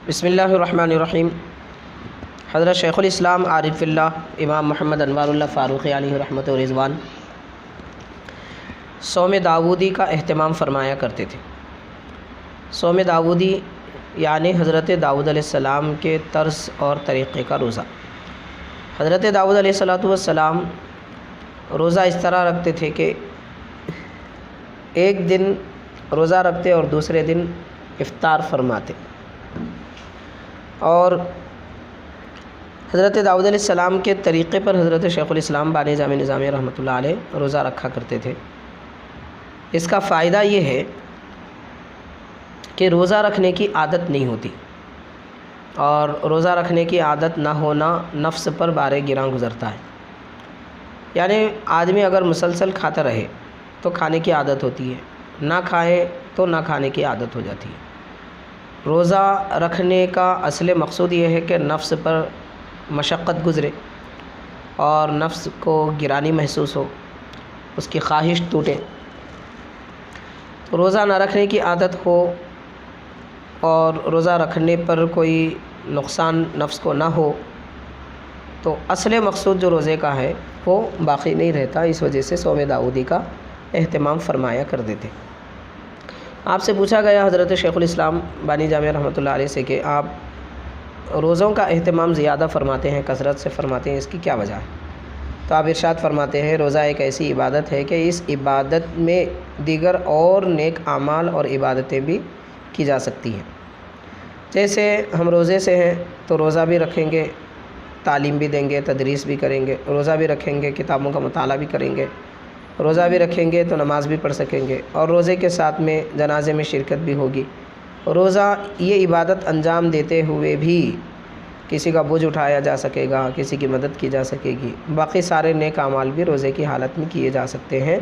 بسم اللہ الرحمن الرحیم۔ حضرت شیخ الاسلام عارف اللہ امام محمد انوار اللہ فاروقی علیہ رحمت و رضوان صوم داودی کا اہتمام فرمایا کرتے تھے۔ صوم داودی یعنی حضرت داؤد علیہ السلام کے طرز اور طریقے کا روزہ۔ حضرت داؤد علیہ السلام روزہ اس طرح رکھتے تھے کہ ایک دن روزہ رکھتے اور دوسرے دن افطار فرماتے، اور حضرت داؤد علیہ السلام کے طریقے پر حضرت شیخ الاسلام بانی جامع نظامیہ رحمۃ اللہ علیہ روزہ رکھا کرتے تھے۔ اس کا فائدہ یہ ہے کہ روزہ رکھنے کی عادت نہیں ہوتی، اور روزہ رکھنے کی عادت نہ ہونا نفس پر بار گراں گزرتا ہے۔ یعنی آدمی اگر مسلسل کھاتا رہے تو کھانے کی عادت ہوتی ہے، نہ کھائے تو نہ کھانے کی عادت ہو جاتی ہے۔ روزہ رکھنے کا اصل مقصود یہ ہے کہ نفس پر مشقت گزرے اور نفس کو گرانی محسوس ہو، اس کی خواہش ٹوٹے۔ روزہ نہ رکھنے کی عادت ہو اور روزہ رکھنے پر کوئی نقصان نفس کو نہ ہو تو اصل مقصود جو روزے کا ہے وہ باقی نہیں رہتا۔ اس وجہ سے صوم داودی کا اہتمام فرمایا کرتے تھے۔ آپ سے پوچھا گیا حضرت شیخ الاسلام بانی جامع رحمۃ اللہ علیہ سے کہ آپ روزوں کا اہتمام زیادہ فرماتے ہیں، کثرت سے فرماتے ہیں، اس کی کیا وجہ ہے؟ تو آپ ارشاد فرماتے ہیں روزہ ایک ایسی عبادت ہے کہ اس عبادت میں دیگر اور نیک اعمال اور عبادتیں بھی کی جا سکتی ہیں۔ جیسے ہم روزے سے ہیں تو روزہ بھی رکھیں گے، تعلیم بھی دیں گے، تدریس بھی کریں گے، روزہ بھی رکھیں گے، کتابوں کا مطالعہ بھی کریں گے، روزہ بھی رکھیں گے تو نماز بھی پڑھ سکیں گے، اور روزے کے ساتھ میں جنازے میں شرکت بھی ہوگی۔ روزہ یہ عبادت انجام دیتے ہوئے بھی کسی کا بوجھ اٹھایا جا سکے گا، کسی کی مدد کی جا سکے گی، باقی سارے نیک اعمال بھی روزے کی حالت میں کیے جا سکتے ہیں۔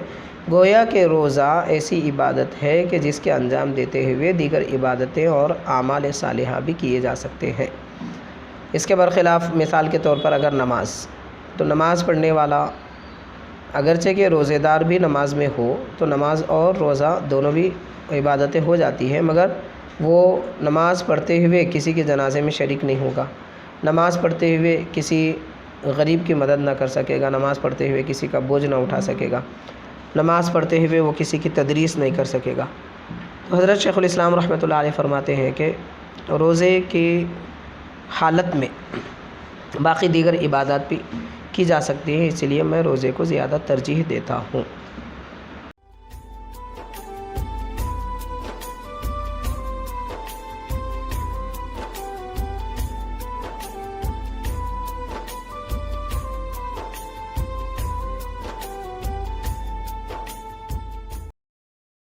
گویا کہ روزہ ایسی عبادت ہے کہ جس کے انجام دیتے ہوئے دیگر عبادتیں اور اعمال صالحہ بھی کیے جا سکتے ہیں۔ اس کے برخلاف مثال کے طور پر اگر تو نماز پڑھنے والا اگرچہ کہ روزے دار بھی نماز میں ہو تو نماز اور روزہ دونوں بھی عبادتیں ہو جاتی ہیں، مگر وہ نماز پڑھتے ہوئے کسی کے جنازے میں شریک نہیں ہوگا، نماز پڑھتے ہوئے کسی غریب کی مدد نہ کر سکے گا، نماز پڑھتے ہوئے کسی کا بوجھ نہ اٹھا سکے گا، نماز پڑھتے ہوئے وہ کسی کی تدریس نہیں کر سکے گا۔ حضرت شیخ الاسلام رحمۃ اللہ علیہ فرماتے ہیں کہ روزے کی حالت میں باقی دیگر عبادات بھی کی جا سکتی ہیں، اس لیے میں روزے کو زیادہ ترجیح دیتا ہوں۔